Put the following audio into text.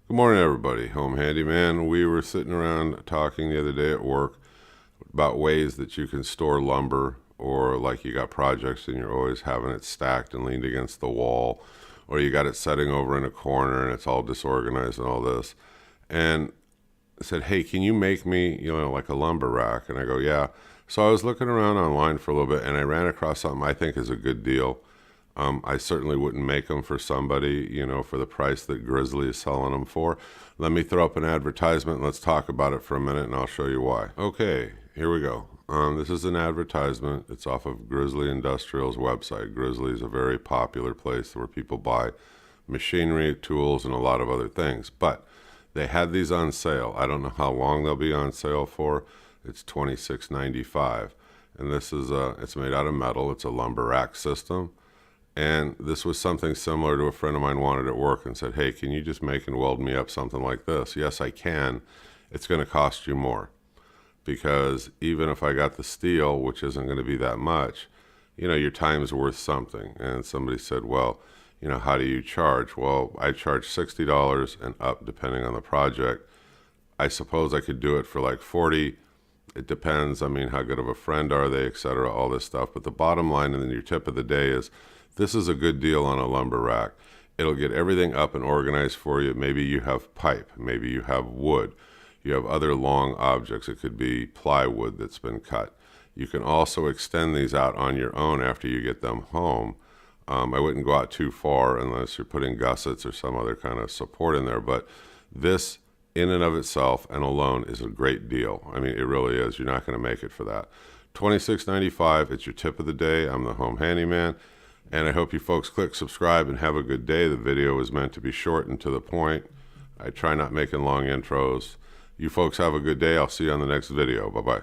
Good morning, everybody. Home Handyman. We were sitting around talking the other day at work about ways that you can store lumber, or like you got projects and you're always having it stacked and leaned against the wall, or you got it setting over in a corner and it's all disorganized and all this. And I said, hey, can you make me, like a lumber rack? And I go, yeah. So I was looking around online for a little bit and I ran across something I think is a good deal. I certainly wouldn't make them for somebody, for the price that Grizzly is selling them for. Let me throw up an advertisement and let's talk about it for a minute and I'll show you why. Okay, here we go. This is an advertisement. It's off of Grizzly Industrial's website. Grizzly is a very popular place where people buy machinery, tools, and a lot of other things. But they had these on sale. I don't know how long they'll be on sale for. It's $26.95. And this is it's made out of metal. It's a lumber rack system. And this was something similar to a friend of mine wanted at work and said, hey, can you just make and weld me up something like this? Yes, I can. It's going to cost you more. Because even if I got the steel, which isn't going to be that much, your time is worth something. And somebody said, well, how do you charge? Well, I charge $60 and up depending on the project. I suppose I could do it for like 40. It depends. I mean, how good of a friend are they, et cetera, all this stuff. But the bottom line and then your tip of the day is, this is a good deal on a lumber rack. It'll get everything up and organized for you. Maybe you have pipe, maybe you have wood, you have other long objects. It could be plywood that's been cut. You can also extend these out on your own after you get them home. I wouldn't go out too far unless you're putting gussets or some other kind of support in there, but this in and of itself and alone is a great deal. I mean, it really is. You're not going to make it for that. $26.95, it's your tip of the day. I'm the Home Handyman. And I hope you folks click subscribe and have a good day. The video is meant to be short and to the point. I try not making long intros. You folks have a good day. I'll see you on the next video. Bye-bye.